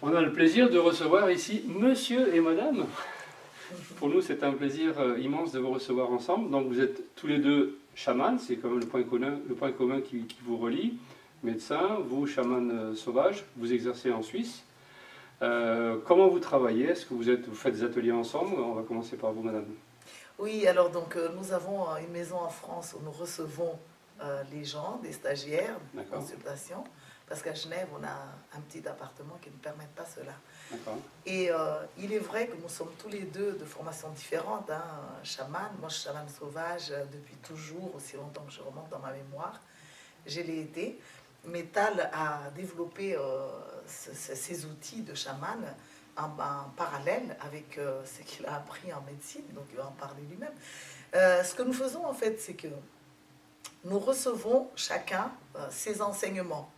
On a le plaisir de recevoir ici monsieur et madame. Pour nous, c'est un plaisir immense de vous recevoir ensemble. Donc, vous êtes tous les deux chamans, c'est quand même le point commun qui vous relie. Médecin, vous, chaman sauvage, vous exercez en Suisse. Comment vous travaillez? Est-ce que vous faites des ateliers ensemble? On va commencer par vous, madame. Oui, alors donc nous avons une maison en France où nous recevons les gens, des stagiaires, des consultations, parce qu'à Genève, on a un petit appartement qui ne permet pas cela. Et il est vrai que nous sommes tous les deux de formations différentes, hein, chaman, moi je suis chaman sauvage depuis toujours, aussi longtemps que je remonte dans ma mémoire, je l'ai été. Mais Tal a développé ces outils de chaman en parallèle avec ce qu'il a appris en médecine, donc il va en parler lui-même. Ce que nous faisons en fait, c'est que nous recevons chacun ses enseignements.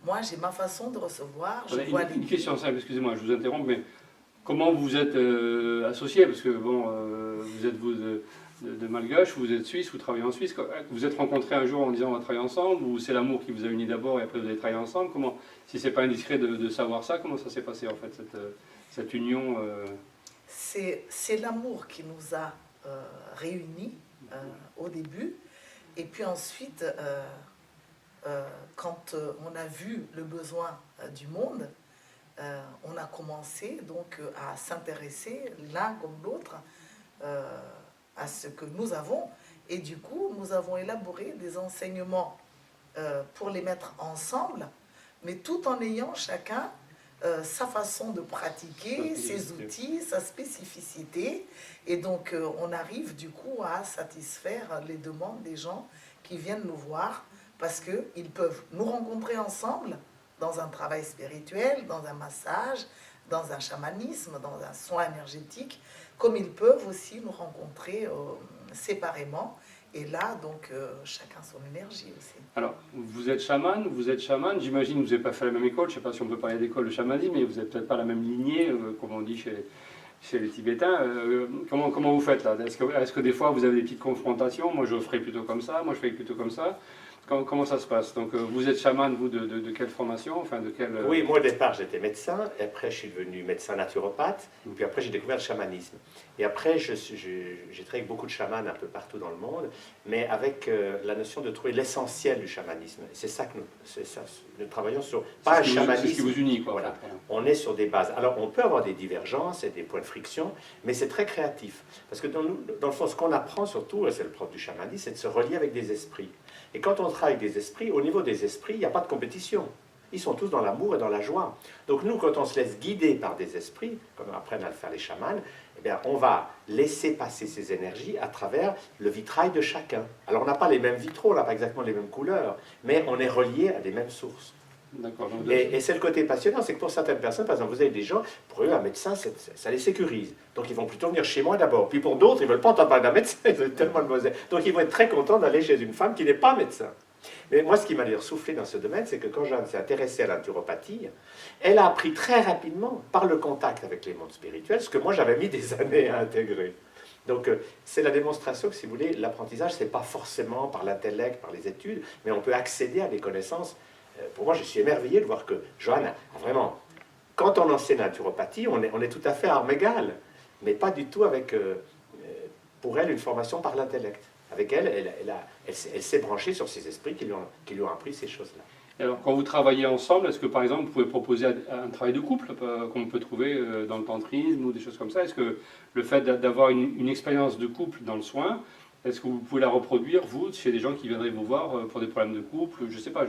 Moi, j'ai ma façon de recevoir. Une question simple, excusez-moi, je vous interromps, mais comment vous êtes associés? Parce que bon, vous êtes de Malgache, vous êtes suisse, vous travaillez en Suisse. Vous êtes rencontrés un jour en disant on va travailler ensemble, ou c'est l'amour qui vous a unis d'abord et après vous avez travaillé ensemble? Comment, si c'est pas indiscret de savoir ça, comment ça s'est passé en fait, cette union C'est l'amour qui nous a réunis au début, et puis ensuite, quand on a vu le besoin du monde, on a commencé donc à s'intéresser l'un comme l'autre à ce que nous avons, et du coup nous avons élaboré des enseignements pour les mettre ensemble, mais tout en ayant chacun sa façon de pratiquer, ses outils, sa spécificité, et donc on arrive du coup à satisfaire les demandes des gens qui viennent nous voir, parce qu'ils peuvent nous rencontrer ensemble dans un travail spirituel, dans un massage, dans un chamanisme, dans un soin énergétique, comme ils peuvent aussi nous rencontrer séparément. Et là, donc, chacun son énergie aussi. Alors, vous êtes chaman, j'imagine que vous n'avez pas fait la même école, je ne sais pas si on peut parler d'école de chamanisme, mais vous n'avez peut-être pas la même lignée, comme on dit chez les Tibétains. Comment vous faites là? Est-ce que des fois vous avez des petites confrontations? Moi je ferai plutôt comme ça, moi je ferai plutôt comme ça. Comment ça se passe? Donc vous êtes chaman, vous, de quelle formation? Enfin, de quelle... Oui, moi au départ j'étais médecin, et après je suis devenu médecin naturopathe, et puis après j'ai découvert le chamanisme. Et après j'ai travaillé avec beaucoup de chamans un peu partout dans le monde, mais avec la notion de trouver l'essentiel du chamanisme. C'est ça que nous travaillons sur, pas un chamanisme. C'est ce qui vous unit, quoi. Voilà. En fait, voilà. On est sur des bases. Alors on peut avoir des divergences et des points de friction, mais c'est très créatif. Parce que dans le fond, ce qu'on apprend surtout, et c'est le propre du chamanisme, c'est de se relier avec des esprits. Et quand on travaille avec des esprits, au niveau des esprits, il n'y a pas de compétition. Ils sont tous dans l'amour et dans la joie. Donc nous, quand on se laisse guider par des esprits, comme apprennent à le faire les chamans, eh bien, on va laisser passer ces énergies à travers le vitrail de chacun. Alors on n'a pas les mêmes vitraux, on n'a pas exactement les mêmes couleurs, mais on est relié à des mêmes sources. Et c'est le côté passionnant, c'est que pour certaines personnes, par exemple, vous avez des gens, pour eux, un médecin, ça les sécurise. Donc ils vont plutôt venir chez moi d'abord. Puis pour d'autres, ils ne veulent pas entendre parler d'un médecin, ils veulent tellement le mauvais. Donc ils vont être très contents d'aller chez une femme qui n'est pas médecin. Mais moi, ce qui m'a d'ailleurs soufflé dans ce domaine, c'est que quand Jeanne s'est intéressée à la naturopathie, elle a appris très rapidement, par le contact avec les mondes spirituels, ce que moi j'avais mis des années à intégrer. Donc c'est la démonstration que, si vous voulez, l'apprentissage, ce n'est pas forcément par l'intellect, par les études, mais on peut accéder à des connaissances. Pour moi, je suis émerveillé de voir que Joanne a vraiment... Quand on enseigne la naturopathie, on est tout à fait à armes égales, mais pas du tout avec, pour elle, une formation par l'intellect. Avec elle, elle s'est branchée sur ses esprits qui lui ont appris ces choses-là. Alors, quand vous travaillez ensemble, est-ce que, par exemple, vous pouvez proposer un travail de couple qu'on peut trouver dans le tantrisme ou des choses comme ça? Est-ce que le fait d'avoir une expérience de couple dans le soin, est-ce que vous pouvez la reproduire, vous, chez des gens qui viendraient vous voir pour des problèmes de couple? Je ne sais pas,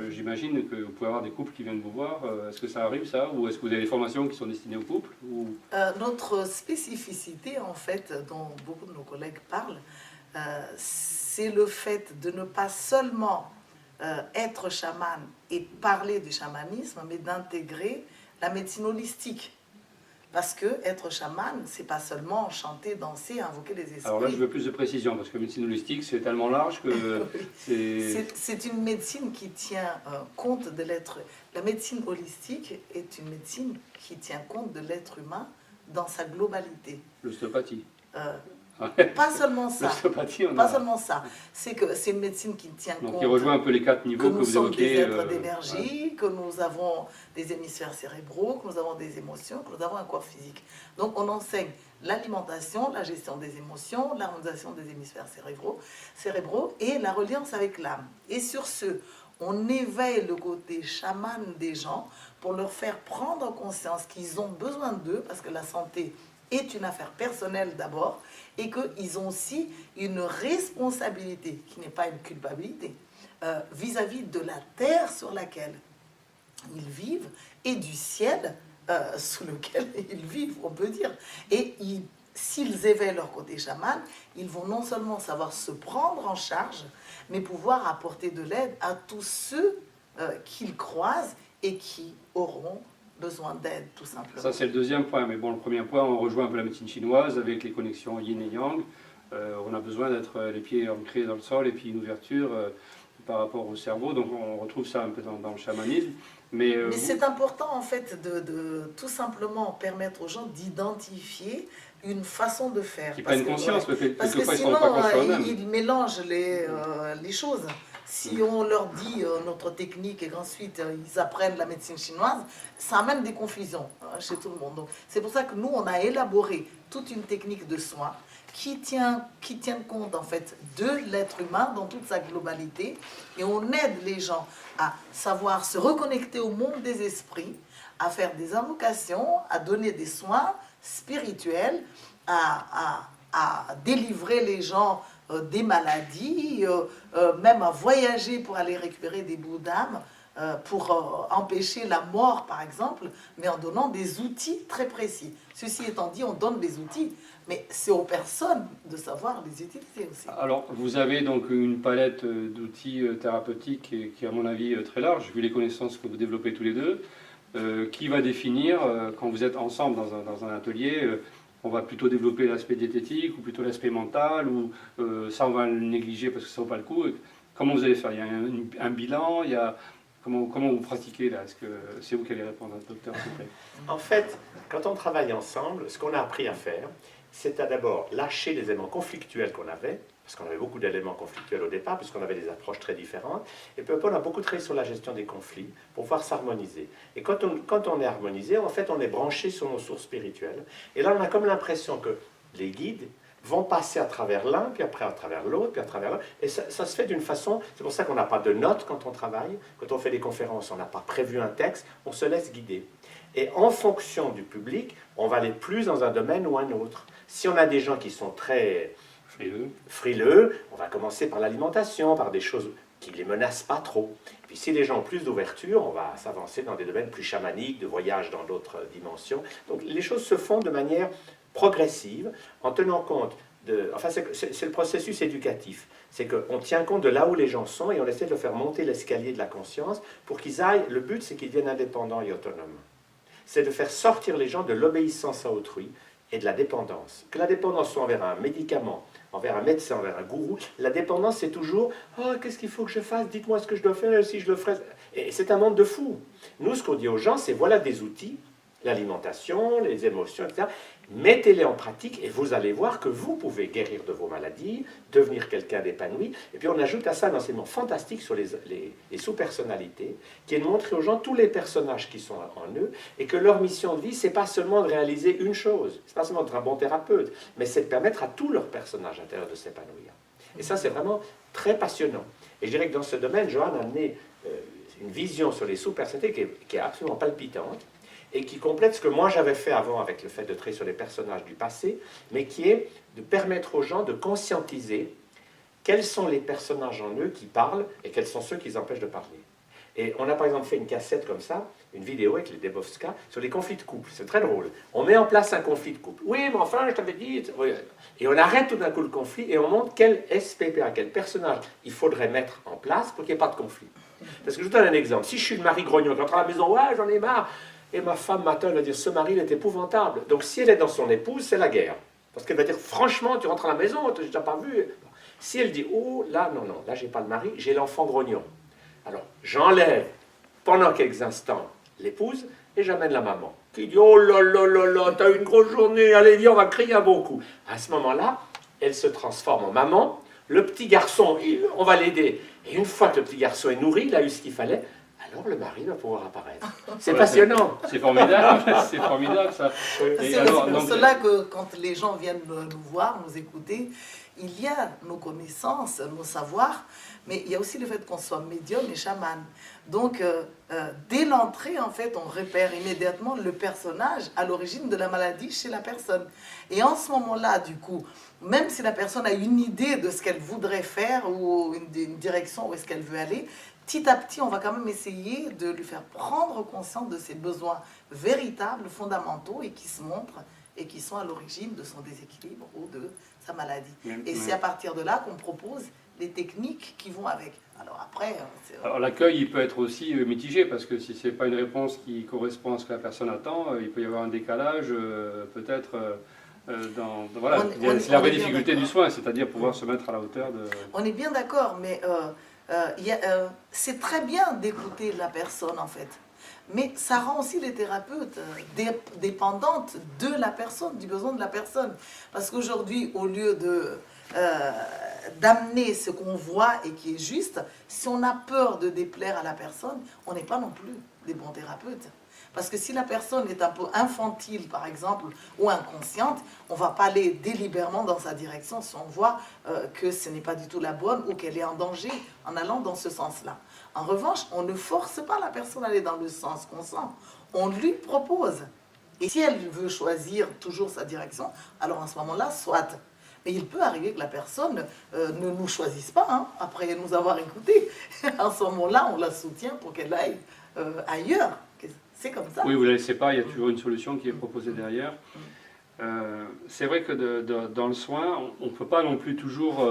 j'imagine que vous pouvez avoir des couples qui viennent vous voir. Est-ce que ça arrive, ça? Ou est-ce que vous avez des formations qui sont destinées aux couples? Notre spécificité, en fait, dont beaucoup de nos collègues parlent, c'est le fait de ne pas seulement être chaman et parler du chamanisme, mais d'intégrer la médecine holistique. Parce que être chaman, c'est pas seulement chanter, danser, invoquer les esprits. Alors là, je veux plus de précision, parce que médecine holistique, c'est tellement large que c'est une médecine qui tient compte de l'être. La médecine holistique est une médecine qui tient compte de l'être humain dans sa globalité. L'ostéopathie. Pas seulement ça. L'ostéopathie, on Pas a... seulement ça. C'est que c'est une médecine qui tient Donc compte il rejoint un peu les 4 niveaux que que nous vous sommes des évoquez. êtres d'énergie, que nous avons des hémisphères cérébraux, que nous avons des émotions, que nous avons un corps physique. Donc on enseigne l'alimentation, la gestion des émotions, l'harmonisation des hémisphères cérébraux et la reliance avec l'âme. Et sur ce, on éveille le côté chaman des gens pour leur faire prendre conscience qu'ils ont besoin d'eux, parce que la santé est une affaire personnelle d'abord, et qu'ils ont aussi une responsabilité, qui n'est pas une culpabilité, vis-à-vis de la terre sur laquelle ils vivent et du ciel sous lequel ils vivent, on peut dire. Et s'ils éveillent leur côté chaman, ils vont non seulement savoir se prendre en charge, mais pouvoir apporter de l'aide à tous ceux qu'ils croisent et qui auront besoin d'aide, tout simplement. Ça, c'est le deuxième point. Mais bon, le premier point, on rejoint un peu la médecine chinoise avec les connexions yin et yang. On a besoin d'être les pieds ancrés dans le sol et puis une ouverture par rapport au cerveau. Donc, on retrouve ça un peu dans le chamanisme. Mais c'est important, en fait, de tout simplement permettre aux gens d'identifier une façon de faire. Qui prennent conscience, parce que sinon, ils mélangent les choses. Si on leur dit notre technique et qu'ensuite ils apprennent la médecine chinoise, ça amène des confusions chez tout le monde. C'est pour ça que nous, on a élaboré toute une technique de soins qui tient compte en fait de l'être humain dans toute sa globalité, et on aide les gens à savoir se reconnecter au monde des esprits, à faire des invocations, à donner des soins spirituels, à délivrer les gens des maladies, même à voyager pour aller récupérer des bouts d'âme, pour empêcher la mort par exemple, mais en donnant des outils très précis. Ceci étant dit, on donne des outils, mais c'est aux personnes de savoir les utiliser aussi. Alors, vous avez donc une palette d'outils thérapeutiques qui est à mon avis très large, vu les connaissances que vous développez tous les deux, qui va définir, quand vous êtes ensemble dans un atelier, on va plutôt développer l'aspect diététique ou plutôt l'aspect mental, ou ça on va le négliger parce que ça ne vaut pas le coup. Comment vous allez faire? Il y a un bilan, il y a... Comment vous pratiquez là? Est-ce que c'est vous qui allez répondre, docteur, s'il vous plaît? En fait, quand on travaille ensemble, ce qu'on a appris à faire, c'est à d'abord lâcher les éléments conflictuels qu'on avait, parce qu'on avait beaucoup d'éléments conflictuels au départ, puisqu'on avait des approches très différentes, et puis on a beaucoup travaillé sur la gestion des conflits, pour pouvoir s'harmoniser. Et quand on est harmonisé, en fait, on est branché sur nos sources spirituelles, et là, on a comme l'impression que les guides vont passer à travers l'un, puis après à travers l'autre, puis à travers l'autre, et ça se fait d'une façon, c'est pour ça qu'on n'a pas de notes quand on travaille, quand on fait des conférences, on n'a pas prévu un texte, on se laisse guider. Et en fonction du public, on va aller plus dans un domaine ou un autre. Si on a des gens qui sont très frileux, on va commencer par l'alimentation, par des choses qui ne les menacent pas trop. Puis si les gens ont plus d'ouverture, on va s'avancer dans des domaines plus chamaniques, de voyage dans d'autres dimensions. Donc les choses se font de manière progressive, en tenant compte de... Enfin, c'est le processus éducatif. C'est qu'on tient compte de là où les gens sont et on essaie de leur faire monter l'escalier de la conscience pour qu'ils aillent... Le but, c'est qu'ils deviennent indépendants et autonomes. C'est de faire sortir les gens de l'obéissance à autrui et de la dépendance. Que la dépendance soit envers un médicament, envers un médecin, envers un gourou, la dépendance, c'est toujours « Oh, qu'est-ce qu'il faut que je fasse? Dites-moi ce que je dois faire, si je le ferai... » Et c'est un monde de fous. Nous, ce qu'on dit aux gens, c'est « Voilà des outils, l'alimentation, les émotions, etc. Mettez-les en pratique et vous allez voir que vous pouvez guérir de vos maladies, devenir quelqu'un d'épanoui. » Et puis on ajoute à ça un enseignement fantastique sur les sous-personnalités, qui est de montrer aux gens tous les personnages qui sont en eux, et que leur mission de vie, c'est pas seulement de réaliser une chose, c'est pas seulement d'être un bon thérapeute, mais c'est de permettre à tous leurs personnages intérieurs de s'épanouir. Et ça, c'est vraiment très passionnant. Et je dirais que dans ce domaine, Johan a amené une vision sur les sous-personnalités qui est absolument palpitante, et qui complète ce que moi j'avais fait avant avec le fait de traiter sur les personnages du passé, mais qui est de permettre aux gens de conscientiser quels sont les personnages en eux qui parlent et quels sont ceux qui les empêchent de parler. Et on a par exemple fait une cassette comme ça, une vidéo avec les Debowska, sur les conflits de couple. C'est très drôle. On met en place un conflit de couple. Oui, mais enfin, je t'avais dit... Et on arrête tout d'un coup le conflit et on montre quel SPPA, quel personnage il faudrait mettre en place pour qu'il n'y ait pas de conflit. Parce que je vous donne un exemple. Si je suis le mari grognon, qui rentre à la maison, ouais, j'en ai marre, et ma femme matin, elle va dire, ce mari, il est épouvantable. Donc si elle est dans son épouse, c'est la guerre. Parce qu'elle va dire, franchement, tu rentres à la maison, tu n'as déjà pas vu. Si elle dit, oh, là, non, là, j'ai pas le mari, j'ai l'enfant grognon. Alors, j'enlève pendant quelques instants l'épouse et j'amène la maman. Qui dit, oh là là là là, t'as une grosse journée, allez, viens, on va crier un bon coup. À ce moment-là, elle se transforme en maman. Le petit garçon, on va l'aider. Et une fois que le petit garçon est nourri, il a eu ce qu'il fallait, alors le mari va pouvoir apparaître. C'est passionnant. C'est formidable, c'est formidable ça. C'est aussi pour cela que quand les gens viennent nous voir, nous écouter, il y a nos connaissances, nos savoirs, mais il y a aussi le fait qu'on soit médium et chaman. Donc, dès l'entrée, en fait, on repère immédiatement le personnage à l'origine de la maladie chez la personne. Et en ce moment-là, du coup, même si la personne a une idée de ce qu'elle voudrait faire ou une direction où est-ce qu'elle veut aller, petit à petit, on va quand même essayer de lui faire prendre conscience de ses besoins véritables, fondamentaux et qui se montrent et qui sont à l'origine de son déséquilibre ou de sa maladie. Et c'est à partir de là qu'on propose les techniques qui vont avec. Alors après... Alors l'accueil, il peut être aussi mitigé, parce que si ce n'est pas une réponse qui correspond à ce que la personne attend, il peut y avoir un décalage, peut-être... voilà, c'est la vraie difficulté du soin, c'est-à-dire pouvoir se mettre à la hauteur de... On est bien d'accord, mais c'est très bien d'écouter la personne, en fait. Mais ça rend aussi les thérapeutes dépendantes de la personne, du besoin de la personne. Parce qu'aujourd'hui, au lieu d'amener ce qu'on voit et qui est juste, si on a peur de déplaire à la personne, on n'est pas non plus des bons thérapeutes. Parce que si la personne est un peu infantile, par exemple, ou inconsciente, on ne va pas aller délibérément dans sa direction si on voit que ce n'est pas du tout la bonne ou qu'elle est en danger en allant dans ce sens-là. En revanche, on ne force pas la personne à aller dans le sens qu'on sent. On lui propose. Et si elle veut choisir toujours sa direction, alors en ce moment-là, soit. Mais il peut arriver que la personne ne nous choisisse pas, hein, après nous avoir écoutés. En ce moment-là, on la soutient pour qu'elle aille ailleurs. C'est comme ça. Oui, vous ne la laissez pas, il y a toujours une solution qui est proposée derrière. C'est vrai que dans le soin, on ne peut pas non plus toujours,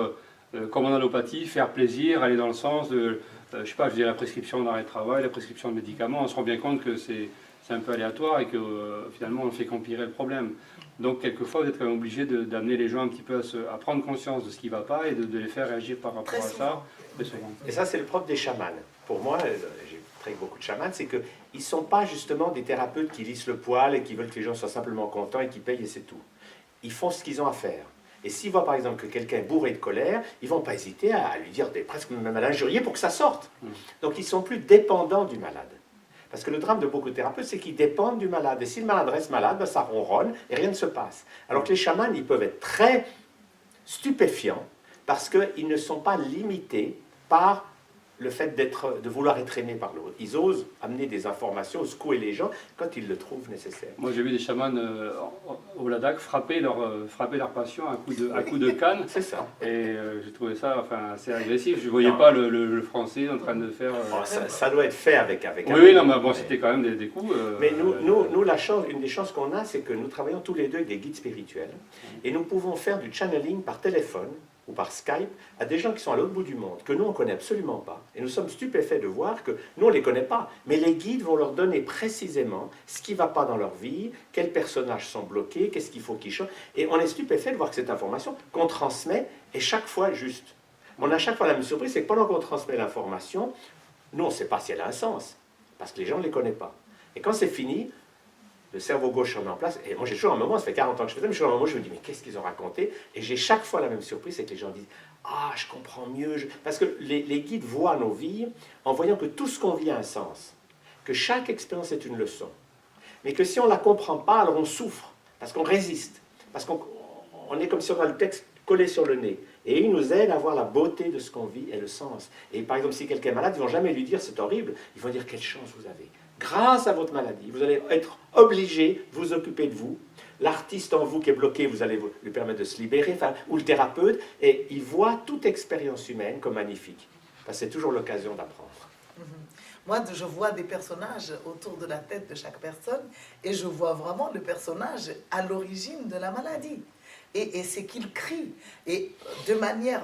comme en allopathie, faire plaisir, aller dans le sens de, je sais pas, je dis la prescription d'arrêt de travail, la prescription de médicaments. On se rend bien compte que c'est un peu aléatoire et que finalement on ne fait qu'empirer le problème. Donc quelquefois vous êtes quand même obligé d'amener les gens un petit peu à prendre conscience de ce qui ne va pas et de les faire réagir par rapport à ça. Très souvent. Et ça c'est le propre des chamans. Pour moi, j'ai travaillé avec beaucoup de chamans, c'est qu'ils ne sont pas justement des thérapeutes qui lissent le poil et qui veulent que les gens soient simplement contents et qui payent et c'est tout. Ils font ce qu'ils ont à faire. Et s'ils voient par exemple que quelqu'un est bourré de colère, ils ne vont pas hésiter à lui dire presque même à l'injurier pour que ça sorte. Donc ils sont plus dépendants du malade. Parce que le drame de beaucoup de thérapeutes, c'est qu'ils dépendent du malade. Et si le malade reste malade, ben ça ronronne et rien ne se passe. Alors que les chamans, ils peuvent être très stupéfiants parce qu'ils ne sont pas limités par le fait de vouloir être aimé par l'autre. Ils osent amener des informations, secouer les gens quand ils le trouvent nécessaire. Moi j'ai vu des chamans au Ladakh frapper leurs patients à coups de canne. C'est ça. Et j'ai trouvé ça assez agressif. Je ne voyais pas le français en train de faire... Ça doit être fait avec oui, non, mais bon, c'était quand même des coups... mais nous, la chance, une des chances qu'on a, c'est que nous travaillons tous les deux avec des guides spirituels. Et nous pouvons faire du channeling par téléphone ou par Skype, à des gens qui sont à l'autre bout du monde, que nous, on ne connaît absolument pas. Et nous sommes stupéfaits de voir que nous, on ne les connaît pas. Mais les guides vont leur donner précisément ce qui ne va pas dans leur vie, quels personnages sont bloqués, qu'est-ce qu'il faut qu'ils changent. Et on est stupéfaits de voir que cette information qu'on transmet est chaque fois juste. On a chaque fois la même surprise, c'est que pendant qu'on transmet l'information, nous, on ne sait pas si elle a un sens, parce que les gens ne les connaissent pas. Et quand c'est fini, le cerveau gauche se remet en place, et moi j'ai toujours un moment, ça fait 40 ans que je fais ça, mais j'ai toujours un moment où je me dis, mais qu'est-ce qu'ils ont raconté? Et j'ai chaque fois la même surprise, c'est que les gens disent, ah, je comprends mieux, parce que les guides voient nos vies en voyant que tout ce qu'on vit a un sens, que chaque expérience est une leçon, mais que si on ne la comprend pas, alors on souffre, parce qu'on résiste, parce qu'on est comme si on a le texte collé sur le nez, et ils nous aident à voir la beauté de ce qu'on vit et le sens. Et par exemple, si quelqu'un est malade, ils ne vont jamais lui dire, c'est horrible, ils vont dire, quelle chance vous avez. Grâce à votre maladie, vous allez être obligé de vous occuper de vous. L'artiste en vous qui est bloqué, vous allez lui permettre de se libérer, ou le thérapeute, et il voit toute expérience humaine comme magnifique. Parce que c'est toujours l'occasion d'apprendre. Moi, je vois des personnages autour de la tête de chaque personne, et je vois vraiment le personnage à l'origine de la maladie. Et c'est qu'il crie. Et de manière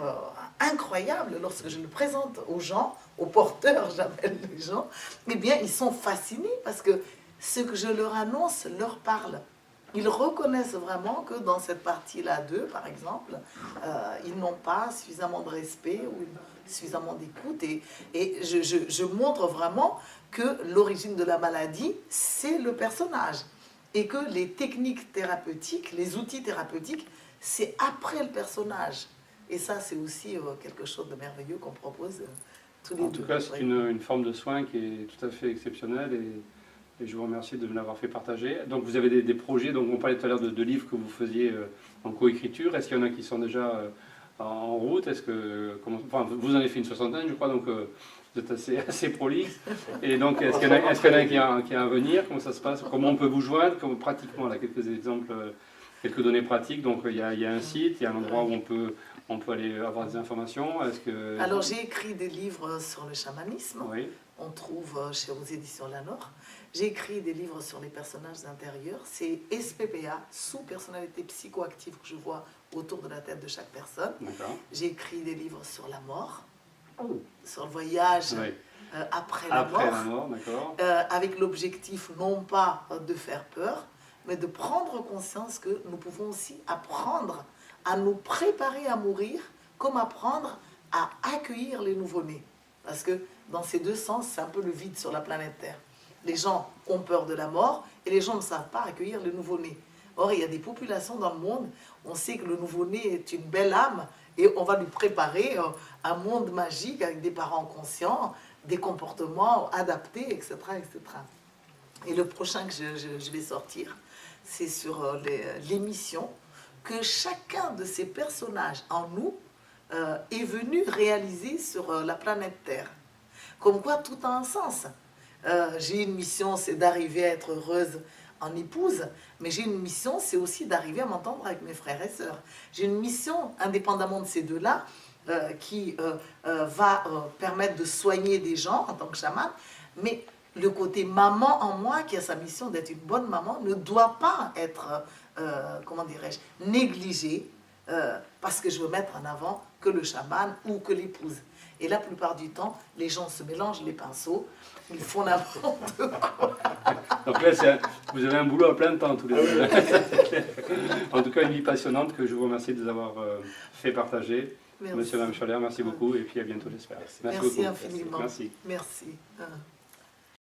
incroyable, lorsque je le présente aux gens, aux porteurs, j'appelle les gens, eh bien, ils sont fascinés parce que ce que je leur annonce leur parle. Ils reconnaissent vraiment que dans cette partie-là d'eux, par exemple, ils n'ont pas suffisamment de respect ou suffisamment d'écoute. Et je montre vraiment que l'origine de la maladie, c'est le personnage. Et que les techniques thérapeutiques, les outils thérapeutiques, c'est après le personnage. Et ça, c'est aussi quelque chose de merveilleux qu'on propose tous les deux. En tout cas, c'est une forme de soin qui est tout à fait exceptionnelle et je vous remercie de me l'avoir fait partager. Donc vous avez des projets, donc on parlait tout à l'heure de livres que vous faisiez en coécriture. Est-ce qu'il y en a qui sont déjà en route? Enfin, vous en avez fait une soixantaine, je crois, donc vous êtes assez prolixe. Et donc, est-ce qu'il y en a qui a à venir? Comment ça se passe? Comment on peut vous joindre? Pratiquement, là, quelques exemples, quelques données pratiques. Donc il y a un site, il y a un endroit où on peut aller avoir des informations. Alors j'ai écrit des livres sur le chamanisme. Oui. On trouve aux éditions Lanor. J'ai écrit des livres sur les personnages intérieurs. C'est SPPA, sous-personnalité psychoactive que je vois autour de la tête de chaque personne. J'ai écrit des livres sur la mort, sur le voyage après la mort, avec l'objectif non pas de faire peur, mais de prendre conscience que nous pouvons aussi apprendre à nous préparer à mourir, comme apprendre à accueillir les nouveau-nés. Parce que dans ces deux sens, c'est un peu le vide sur la planète Terre. Les gens ont peur de la mort et les gens ne savent pas accueillir le nouveau-né. Or, il y a des populations dans le monde, on sait que le nouveau-né est une belle âme et on va lui préparer un monde magique avec des parents conscients, des comportements adaptés, etc. etc. Et le prochain que je vais sortir, c'est sur l'émission que chacun de ces personnages en nous est venu réaliser sur la planète Terre. Comme quoi tout a un sens. J'ai une mission, c'est d'arriver à être heureuse en épouse, mais j'ai une mission, c'est aussi d'arriver à m'entendre avec mes frères et sœurs. J'ai une mission, indépendamment de ces deux-là, qui va permettre de soigner des gens en tant que chaman, mais le côté maman en moi, qui a sa mission d'être une bonne maman, ne doit pas être, comment dirais-je, négligé, parce que je veux mettre en avant que le chaman ou que l'épouse. Et la plupart du temps, les gens se mélangent les pinceaux, ils font n'importe quoi. Donc là, vous avez un boulot à plein temps tous les deux. En tout cas, une vie passionnante que je vous remercie de nous avoir fait partager. Merci. Monsieur et Mme Scholler, merci beaucoup et puis à bientôt, j'espère. Merci infiniment. Merci.